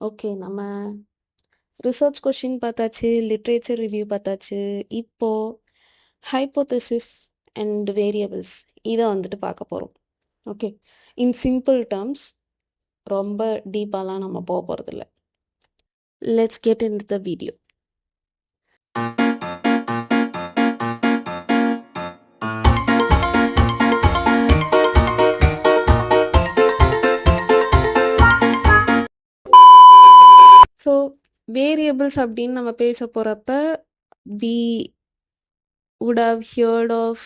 Okay. நம்ம research question பார்த்தாச்சு, literature review பார்த்தாச்சு. இப்போ ஹைப்போதெசிஸ் அண்ட் வேரியபிள்ஸ் இதை வந்துட்டு பார்க்க போகிறோம். ஓகே. இன் சிம்பிள் டேர்ம்ஸ், ரொம்ப டீப்பாலாம் நம்ம போக போகிறதில்ல. Let's get in the video. So variables அப்படின்னு நம்ம பேச போகிறப்ப we would have heard of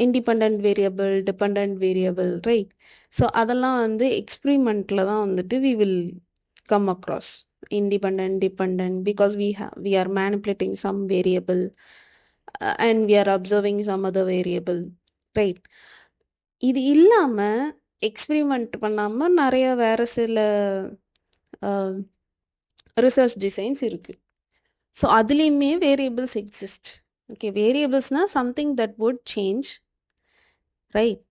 independent variable, dependent variable, right? So அதெல்லாம் வந்து எக்ஸ்பிரிமெண்ட்டில் தான் வந்துட்டு we will come across independent, dependent, because we are manipulating some variable and we are observing some other variable, right? இது இல்லாமல் experiment பண்ணாமல் நிறைய வேறு சில ரிசர்ச் டிசைன்ஸ் இருக்குது. ஸோ அதுலேயுமே வேரியபிள்ஸ் எக்ஸிஸ்ட். ஓகே, வேரியபிள்ஸ்னால் something that would change, right?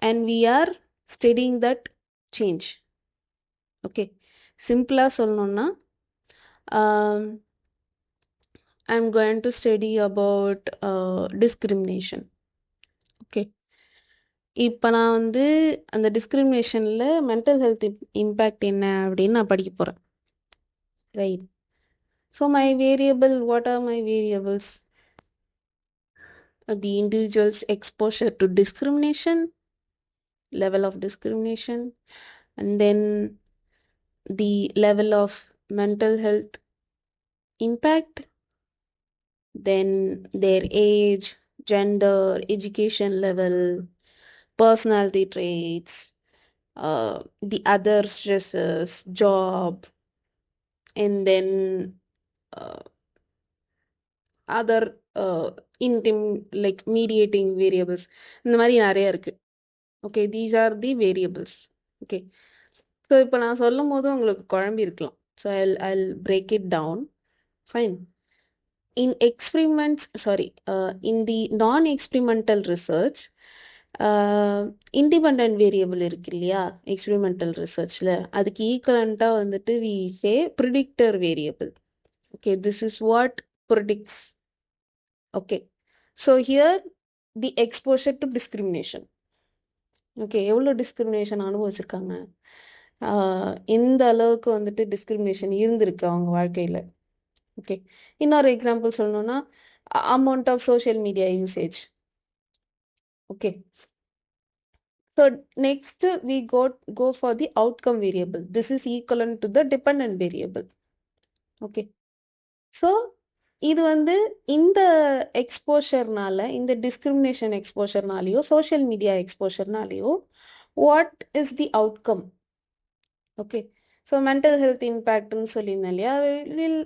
And we are studying that change. Okay, சிம்பிளாக சொல்லணுன்னா I'm going to study about discrimination. Okay, இப்போ நான் வந்து அந்த டிஸ்கிரிமினேஷனில் மென்டல் ஹெல்த் இம்பேக்ட் என்ன அப்படின்னு நான் படிக்க போகிறேன், right? So my variable, what are my variables? The individual's exposure to discrimination, level of discrimination, and then the level of mental health impact, then their age, gender, education level, personality traits, the other stresses, job, and then other like mediating variables. இந்த மாதிரி நிறைய இருக்குது. Okay, these are the variables. Okay, so இப்போ நான் சொல்லும் போது உங்களுக்கு குழம்பி இருக்கலாம். So I'll break it down. Fine. In experiments, in the non-experimental research, independent variable இருக்கு இல்லையா எக்ஸ்பெரிமெண்டல் ரிசர்ச்சில், அதுக்கு ஈக்குவலண்ட்டாக வந்துட்டு we say predictor variable. Okay, this is what predicts. Okay, so here the exposure to discrimination. Okay, எவ்வளோ discrimination அனுபவிச்சிருக்காங்க, எந்த அளவுக்கு வந்துட்டு discrimination இருந்திருக்கு அவங்க வாழ்க்கையில். ஓகே, இன்னொரு எக்ஸாம்பிள் சொல்லணும்னா amount of social media usage. Okay, so next we go for the outcome variable. This is equivalent to the dependent variable. Okay, so இது வந்து இந்த எக்ஸ்போஷர்னால, இந்த டிஸ்கிரிமினேஷன் எக்ஸ்போஷர்னாலேயோ சோஷியல் மீடியா எக்ஸ்போஷர்னாலேயோ what is the outcome? Okay, so mental health இம்பேக்ட்னு சொல்லியிருந்தேன் இல்லையா, வில்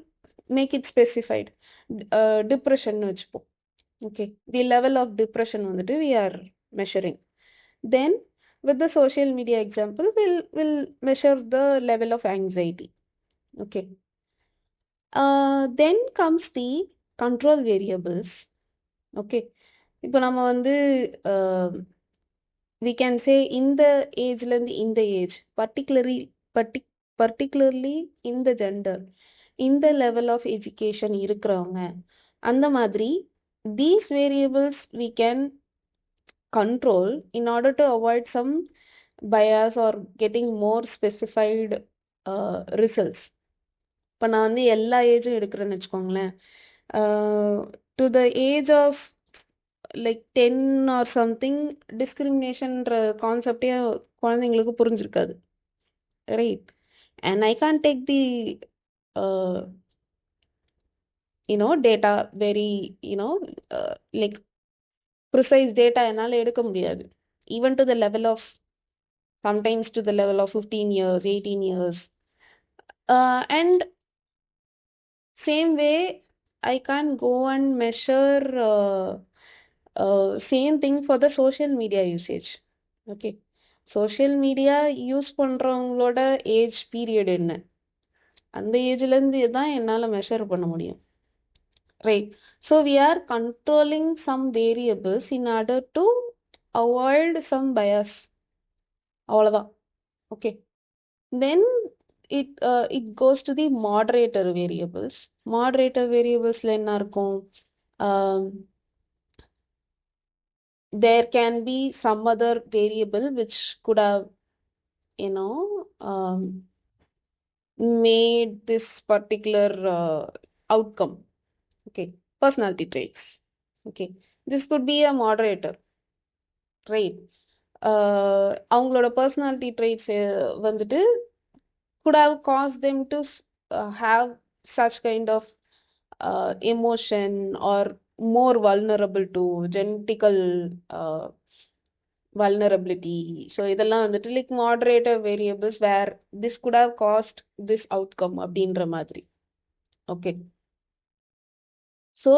மேக் இட் ஸ்பெசிஃபைடு. டிப்ரெஷன்னு வச்சுப்போம். Okay, the level of depression வந்துட்டு we are measuring. Then with the social media example will measure the level of anxiety. Okay, then comes the control variables. Okay, இப்போ நம்ம வந்து we can say இந்த ஏஜ்லேருந்து இந்த age, particularly இந்த gender, இந்த level of education இருக்கிறவங்க, அந்த மாதிரி these variables we can control in order to avoid some bias or getting more specified results. இப்போ நான் வந்து எல்லா ஏஜும் எடுக்கிறேன்னு வச்சுக்கோங்களேன், to the age of like 10 or something, டிஸ்கிரிமினேஷன்ற கான்செப்டே குழந்தைங்களுக்கு புரிஞ்சிருக்காது, right? And I can't take the data very like precise data என்னால் எடுக்க முடியாது. Even to the level of sometimes to the level of 15 years, 18 years. And same way I can't go and measure same thing for the social media usage. Okay, social media use பண்ணுறவங்களோட age period என்ன, அந்த ஏஜ்லேருந்து தான் என்னால் measure பண்ண முடியும், right? So we are controlling some variables in order to avoid some bias, அவ்வளோதான். Okay, then it goes to the moderator variables. Moderator variablesல என்ன இருக்கும்? Um, there can be some other variable which could have, you know, made this particular outcome. Okay, personality traits. Okay, this could be a moderator, right? அவங்களோட personality traits வந்துட்டு could have caused them to have such kind of emotion or more vulnerable to genetical uh, vulnerability. So இதெல்லாம் வந்துட்டு like moderator variables where this could have caused this outcome அப்படின்ற மாதிரி. Okay. So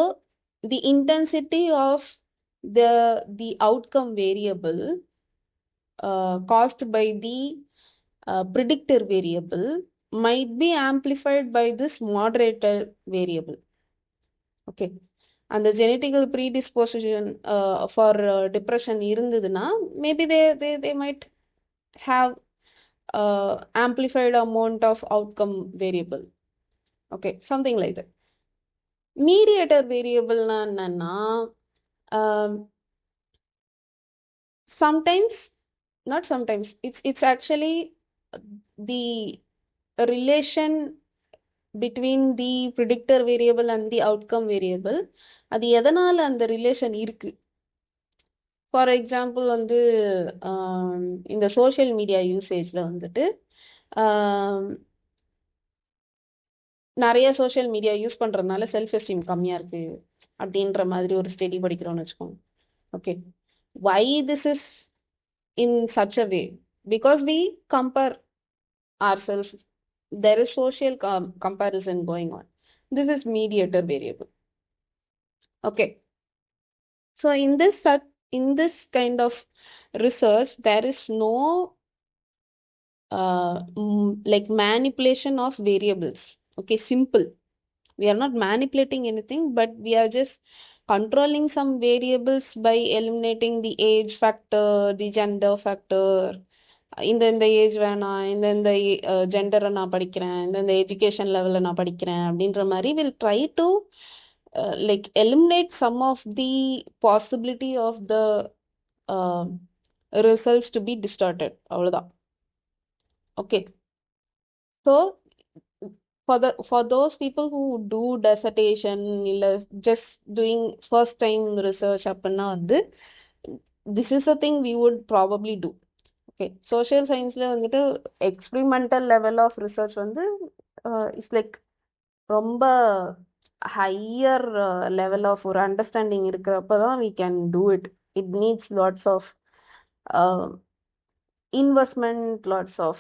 the intensity of the outcome variable caused by the predictor variable might be amplified by this moderator variable. Okay. And the genetical predisposition for depression இருந்ததுன்னா maybe they might have amplified amount of outcome variable. Okay, something like that. Mediator variable என்னன்னா sometimes, not sometimes, it's actually the relation between the predictor variable and the outcome variable. அது எதனால அந்த relation இருக்கு? For example வந்து இந்த social media யூசேஜில் வந்துட்டு நிறைய சோஷியல் மீடியா யூஸ் பண்ணுறதுனால செல்ஃப் எஸ்டீம் கம்மியாக இருக்குது அப்படின்ற மாதிரி ஒரு ஸ்டடி படிக்கிறோன்னு வச்சுக்கோங்க. Okay, why this is in such a way? Because we compare our self, there is social comparison going on. This is mediator variable. Okay, so in this kind of research there is no like manipulation of variables. Okay, simple. We are not manipulating anything, but we are just controlling some variables by eliminating the age factor, the gender factor. இந்த age வேணாம், இந்த ஜெண்டரை நான் படிக்கிறேன், இந்த education லெவலில் நான் படிக்கிறேன் அப்படின்ற மாதிரி will try to like eliminate some of the possibility of the results to be distorted. அவ்வளோதான். Okay, so for those people who do dissertation இல்லை just doing first time research அப்படின்னா வந்து this is a thing we would probably do. Okay, social சயின்ஸில் வந்துட்டு experimental level of research வந்து it's like ரொம்ப higher level of ஒரு understanding இருக்கிறப்ப தான் we can do it. It needs lots of investment, lots of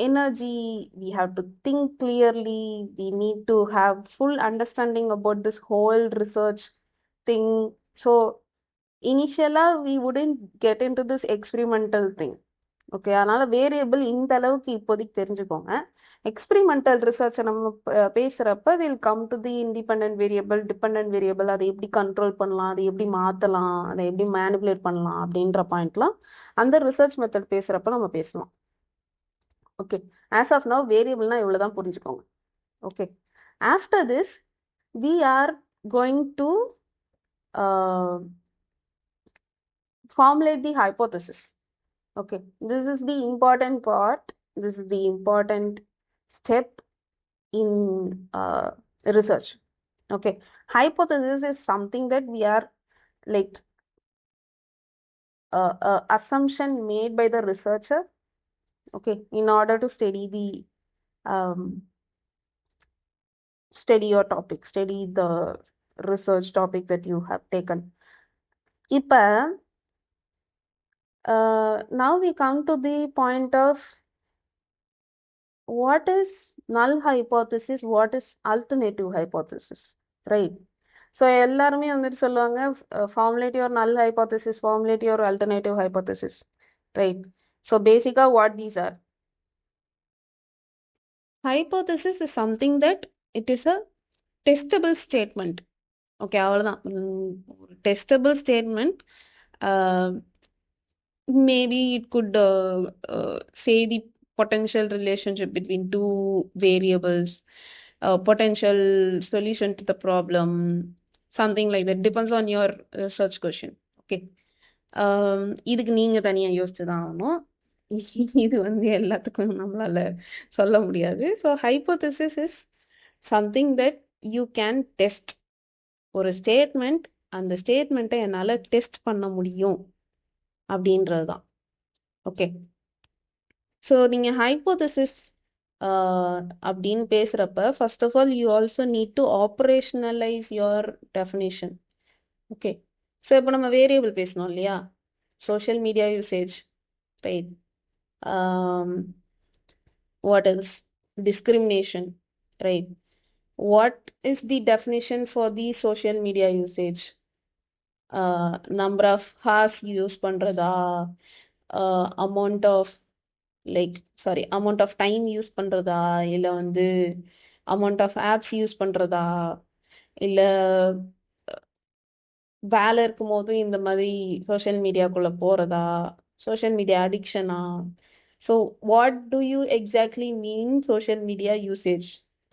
energy. We have to think clearly. We need to have full understanding about this whole research thing. So initially we wouldn't get into this experimental thing. Okay, அதனால variable இந்த அளவுக்கு இப்போதைக்கு தெரிஞ்சுக்கோங்க. Experimental ரிசர்ச்சை நம்ம பேசுகிறப்ப will come to the independent variable, depend variable, அதை எப்படி control பண்ணலாம், அதை எப்படி மாற்றலாம், அதை எப்படி மேனிபுலேட் பண்ணலாம் அப்படின்ற பாயிண்ட்லாம் அந்த ரிசர்ச் மெத்தட் பேசுகிறப்ப நம்ம பேசலாம். ஓகே, ஆஸ் ஆஃப் நவ் வேரியபிள்னா இவ்வளோ தான் புரிஞ்சுக்கோங்க. Okay, after this we are going to formulate the hypothesis. Okay, this is the important part. This is the important step in research. Okay, hypothesis is something that we are like assumption made by the researcher. Okay, in order to study the study your topic, study the research topic that you have taken. Ipa now we come to the point of what is null hypothesis, what is alternative hypothesis, right? So எல்லாருமே வந்துட்டு சொல்லுவாங்க formulate your null hypothesis, formulate your alternative hypothesis, right? So basically what these are, hypothesis is something that it is a testable statement. Okay, அவ்வளவுதான். Testable statement. Maybe it could say the potential relationship between two variables, potential solution to the problem, something like that. Depends on your search question. Okay. இதுக்கு நீங்க தனியா யோசிச்சு தான் ஆகணும். இது வந்து எல்லாத்துக்கும் நம்மளால சொல்ல முடியாது. So hypothesis is something that you can test. ஒரு ஸ்டேட்மெண்ட், அந்த ஸ்டேட்மெண்ட்டை என்னால் டெஸ்ட் பண்ண முடியும் அப்படின்றது தான். ஓகே. ஸோ நீங்கள் ஹைப்போதெசிஸ் அப்படின்னு பேசுகிறப்ப first of all you also need to operationalise your definition. Okay. So இப்போ நம்ம வேரியபிள் பேசணும் இல்லையா? Social media usage, right? What else? Discrimination, right? What is the definition for the social media usage? Number of hours use பண்றதா, amount of amount of time use பண்றதா, இல்லை வந்து amount of apps use பண்றதா, இல்லை வேலை இருக்கும் போதும் இந்த மாதிரி சோஷியல் மீடியாக்குள்ள போறதா, சோஷியல் மீடியா அடிக்ஷனா? So what do you exactly mean social media usage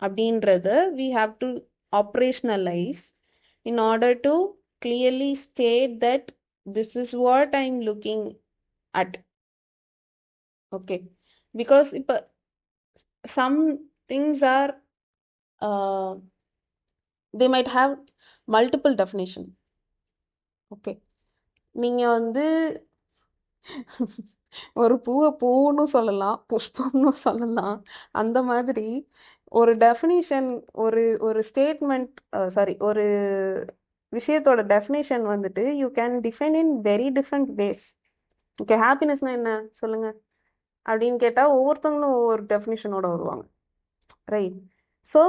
அப்படின்றத we have to operationalize in order to clearly state that this is what I'm looking at. Okay. Because இப்போ some things are they might have multiple definition. Okay. நீங்கள் வந்து ஒரு பூவை பூன்னு சொல்லலாம், புஷ்பம்னு சொல்லலாம். அந்த மாதிரி ஒரு டெஃபினிஷன், ஒரு ஒரு ஸ்டேட்மெண்ட், சாரி, ஒரு விஷயத்தோட டெஃபினிஷன் வந்துட்டு you can define in very different ways. Okay. ஹாப்பினஸ்னா என்ன சொல்லுங்க அப்படின்னு கேட்டால் ஒவ்வொருத்தவங்களும் ஒவ்வொரு டெஃபினிஷனோட வருவாங்க, right? So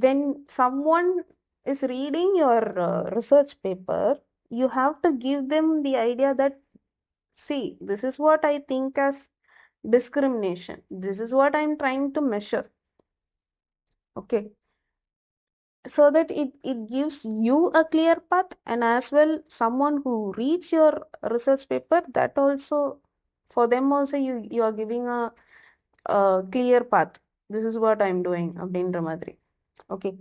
when someone is reading your research paper, you have to give them the idea that, see, this is what I think as discrimination. This is what I'm trying to measure. Okay. So that it gives you a clear path, and as well someone who reads your research paper, that also, for them also, you are giving a clear path. This is what I'm doing அப்படின்ற மாதிரி. Okay.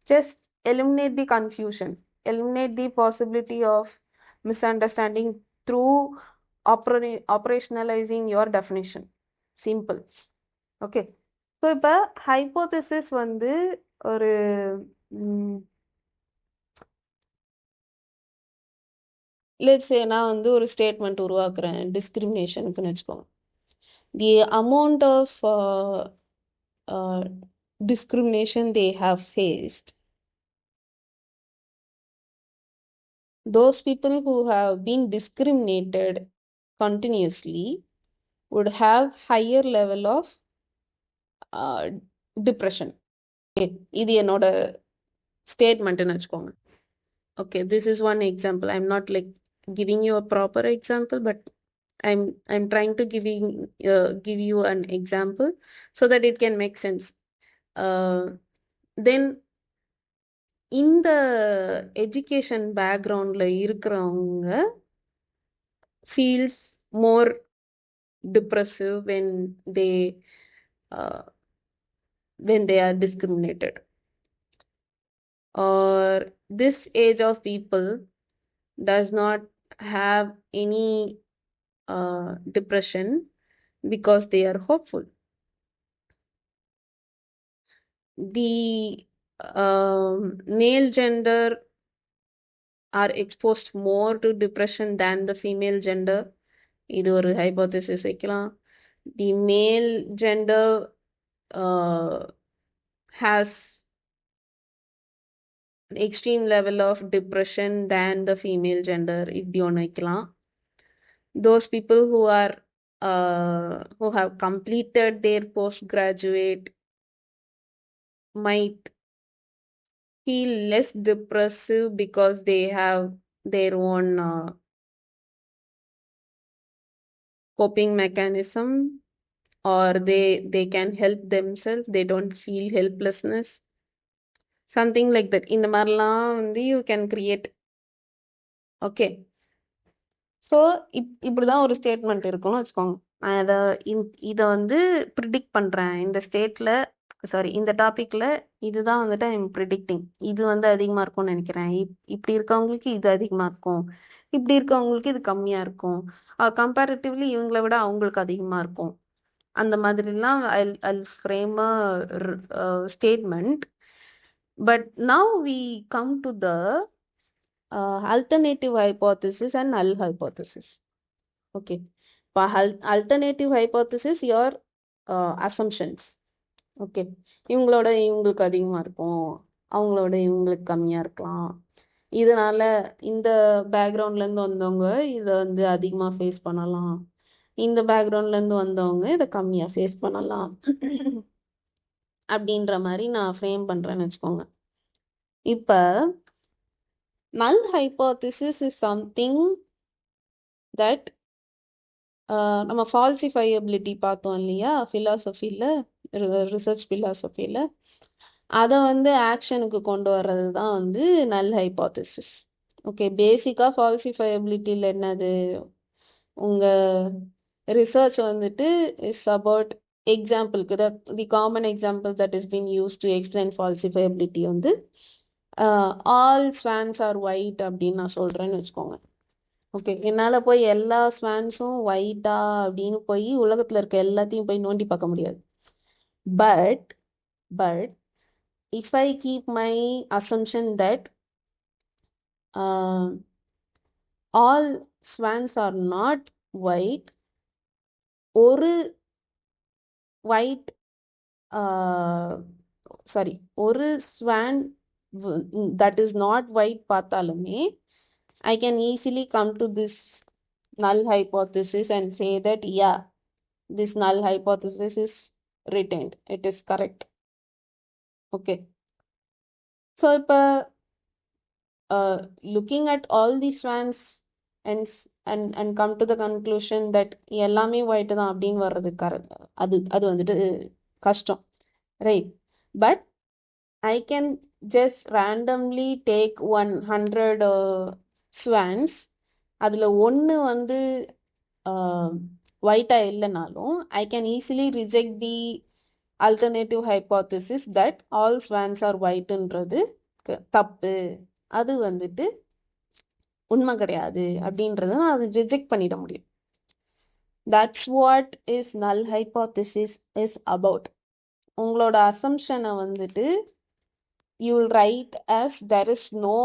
Just eliminate the confusion, eliminate the possibility of misunderstanding through operationalizing your definition. Simple. Okay. So இப்போ ஹைப்போதெசிஸ் வந்து ஒரு let's say நான் வந்து ஒரு statement உருவாக்குறேன் டிஸ்கிரிமினேஷனுக்குன்னு வச்சுக்கோங்க. The amount of discrimination they have faced, those people who have been discriminated continuously would have higher level of depression. இது என்னோட ஸ்டேட்மெண்ட்னு வச்சுக்கோங்க. Okay, this is one example. I'm not like giving you a proper example, but I'm trying to give you an example so that it can make sense. Then இந்த education பேக்ரவுண்டில் இருக்கிறவங்க feels more depressive when they are discriminated. Or this age of people does not have any depression because they are hopeful. The male gender are exposed more to depression than the female gender. இது ஒரு ஹைபோதெசிஸ் வைக்கலாம். The male gender has an extreme level of depression than the female gender. இப்படி ஒன்று வைக்கலாம். Those people who have completed their postgraduate might feel less depressive because they have their own coping mechanism, or they can help themselves. They don't feel helplessness, something like that. இந்த மாதிரிலாம் வந்து you can create. Okay. So இப்படிதான் ஒரு statement இருக்குன்னு வச்சுக்கோங்க. நான் இதை வந்து ப்ரிடிக்ட் பண்ணுறேன் இந்த ஸ்டேட்டில், சாரி இந்த டாப்பிக்கில் இதுதான் வந்துட்டு ஐம் ப்ரிடிக்டிங், இது வந்து அதிகமாக இருக்கும்னு நினைக்கிறேன், இப்படி இருக்கவங்களுக்கு இது அதிகமாக இருக்கும், இப்படி இருக்கவங்களுக்கு இது கம்மியாக இருக்கும், கம்பேரிட்டிவ்லி இவங்கள விட அவங்களுக்கு அதிகமாக இருக்கும், அந்த மாதிரிலாம் I'll frame a statement. But now we come to the alternative hypothesis and null hypothesis. Okay. இப்போ alternative hypothesis your assumptions. Okay, இவங்களோட இவங்களுக்கு அதிகமாக இருக்கும், அவங்களோட இவங்களுக்கு கம்மியாக இருக்கலாம், இதனால இந்த பேக்ரவுண்ட்லேருந்து வந்தவங்க இதை வந்து அதிகமாக ஃபேஸ் பண்ணலாம், இந்த பேக்ரவுண்ட்லேருந்து வந்தவங்க இதை கம்மியாக ஃபேஸ் பண்ணலாம் அப்படின்ற மாதிரி நான் ஃப்ரேம் பண்ணுறேன்னு வச்சுக்கோங்க. இப்போ null hypothesis is something that நம்ம ஃபால்சிஃபையபிலிட்டி பார்த்தோம் இல்லையா ஃபிலாசபியில், ரிசர்ச் ஃபிலாசபியில், அதை வந்து ஆக்ஷனுக்கு கொண்டு வர்றது தான் வந்து நல் ஹைபாத்திசிஸ். ஓகே, பேசிக்காக ஃபால்சிஃபையபிலிட்டியில் என்னது, உங்கள் ரிசர்ச் வந்துட்டு இஸ் அபவுட் எக்ஸாம்பிளுக்கு the common example that is been use to explain falsifiability வந்து ஆல் ஸ்வான்ஸ் ஆர் ஒயிட் அப்படின்னு நான் சொல்கிறேன்னு வச்சுக்கோங்க. ஓகே, என்னால் போய் எல்லா ஸ்வான்ஸும் ஒயிட்டா அப்படின்னு போய் உலகத்தில் இருக்க எல்லாத்தையும் போய் நோண்டி பார்க்க முடியாது. But but if I keep my assumption that all swans are not white, ஒரு white ஒரு swan that is not white பார்த்தாலுமே I can easily come to this null hypothesis and say that yeah, this null hypothesis is retained, it is correct. Okay, so இப்போ looking at all these swans and come to the conclusion that எல்லாமே white தான் அப்படின்னு வர்றது அது வந்துட்டு கஷ்டம், right? But I can just randomly take 100 swans, அதில் ஒன்று வந்து ஒயிட்டாக இல்லைனாலும் I can easily reject the alternative hypothesis that all swans are whiteன்றது தப்பு, அது வந்துட்டு உண்மை கிடையாது அப்படின்றத நான் ரிஜெக்ட் பண்ணிட முடியும். தட்ஸ் வாட் இஸ் நல் ஹைபாத்திசிஸ் இஸ் அபவுட். உங்களோட அசம்ஷனை வந்துட்டு you will write as there is no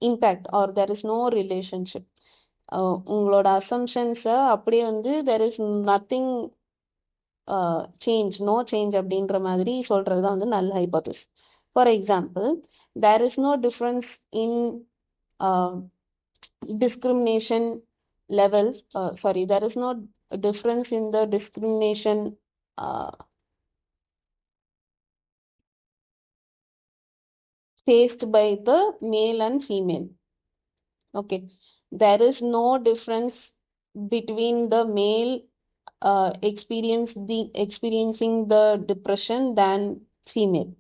impact or there is no relationship. உங்களோட அசம்ஷன்ஸை அப்படியே வந்து there is nothing change, no change அப்படின்ற மாதிரி சொல்கிறது தான் வந்து நல் hypothesis. For example, there is no difference in discrimination level, there is no difference in the discrimination faced by the male and female. Okay, there is no difference between the male experiencing the depression than female.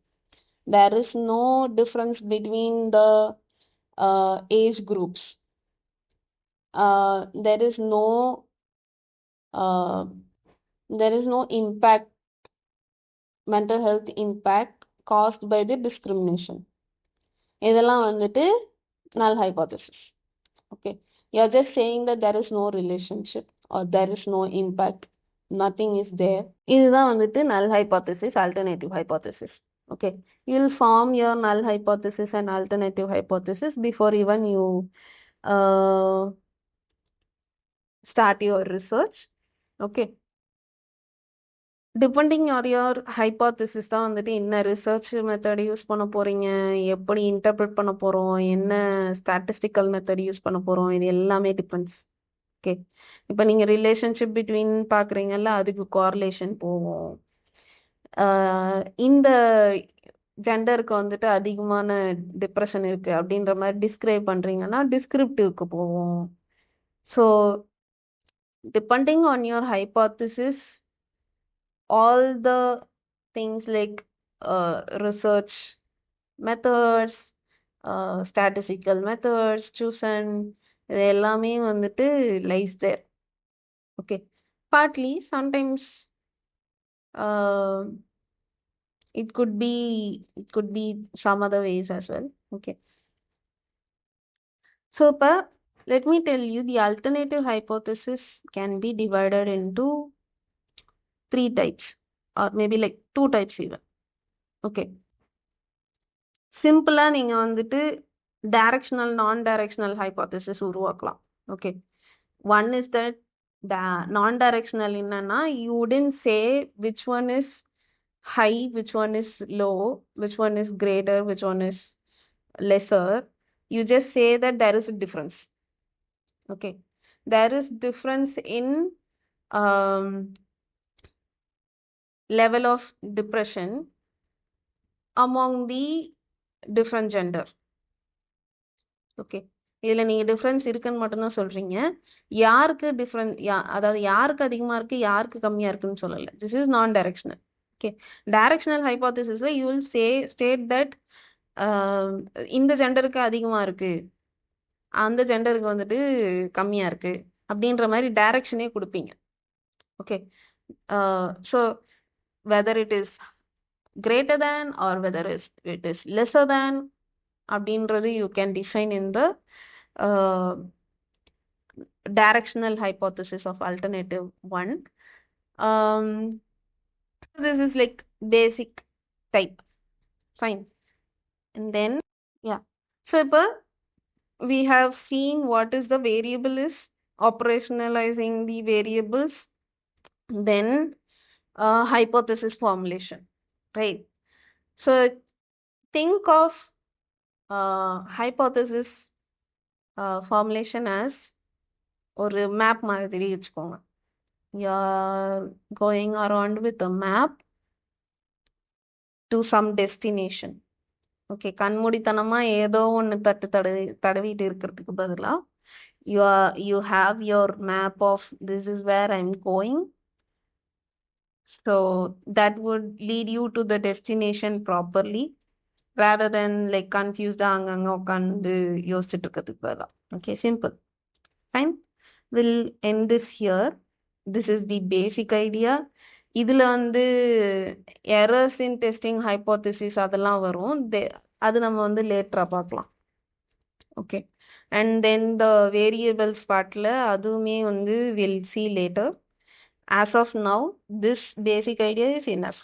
There is no difference between the age groups. There is no impact, mental health impact caused by the discrimination. இதெல்லாம் வந்துட்டு null hypothesis. Okay, you are just saying that there is no relationship or there is no impact, nothing is there. இதுதான் வந்துட்டு null hypothesis, alternative hypothesis. Okay, you'll form your null hypothesis and alternative hypothesis before even you start your research. Okay, depending on your hypothesis தான் வந்துட்டு என்ன research method use பண்ண போகிறீங்க, எப்படி interpret பண்ண போகிறோம், என்ன ஸ்டாட்டிஸ்டிக்கல் மெத்தட் யூஸ் பண்ண போகிறோம், இது எல்லாமே டிபெண்ட்ஸ். ஓகே, இப்போ நீங்கள் ரிலேஷன்ஷிப் பிட்வீன் பார்க்குறீங்கல்ல, அதுக்கு கோரிலேஷன் போகும். இந்த ஜெண்டருக்கு வந்துட்டு அதிகமான டிப்ரெஷன் இருக்குது அப்படின்ற மாதிரி டிஸ்கிரைப் பண்ணுறீங்கன்னா டிஸ்கிரிப்டிவ்க்கு போகும். So depending on your hypothesis, all the things like research methods, statistical methods chosen, இது எல்லாமே வந்துட்டு lies there. Okay, partly sometimes it could be some other ways as well. Okay, so let me tell you, the alternative hypothesis can be divided into three types, or maybe like two types even. Okay, சிம்பிளா நீங்க வந்துட்டு directional நான் directional hypothesis உருவாக்கலாம். Okay, one is that நான் directional என்னன்னா, you wouldn't say which one is high, which one is low, which one is greater, which one is lesser. You just say that there is a difference. Okay, there is difference in um, level of depression among the different gender. Okay, இதில் நீங்கள் difference இருக்குன்னு மட்டும்தான் சொல்கிறீங்க. யாருக்கு different, அதாவது யாருக்கு அதிகமாக இருக்குது யாருக்கு கம்மியாக இருக்குன்னு சொல்லலை. This is non directional. Okay, directional ஹைபோதசிஸில் யூ வில் ஸ்டேட் தட் இந்த ஜெண்டருக்கு அதிகமாக இருக்குது, அந்த ஜெண்டருக்கு வந்துட்டு கம்மியாக இருக்குது அப்படின்ற மாதிரி டைரக்ஷனே கொடுப்பீங்க. Okay, so whether it is greater than or whether it is lesser than அப்படின்றது you can define in the directional hypothesis of alternative one. This is like basic type. Fine. And then yeah, so we have seen what is the variable is, operationalizing the variables, then hypothesis formulation, right? So think of hypothesis formulation as ஒரு map மாதிரி வச்சுக்கோங்க. You are going around with a map to some destination. Okay, கண்மூடித்தனமா ஏதோ ஒன்று தடவிட்டு இருக்கிறதுக்கு பதிலாக you have your map of this is where I'm going. So that would lead you to the destination properly rather than like confused அங்கங்க உட்காந்து யோசிச்சுட்டு இருக்கிறதுக்கு பதிலாக. Okay, simple. Fine. We'll end this here. This is the basic idea. இதில் வந்து errors இன் testing hypothesis அதெல்லாம் வரும், அது நம்ம வந்து லேட்டராக பார்க்கலாம். Okay, and then the variables பார்ட்டில் அதுவுமே வந்து will see later. As of now, this basic idea is enough.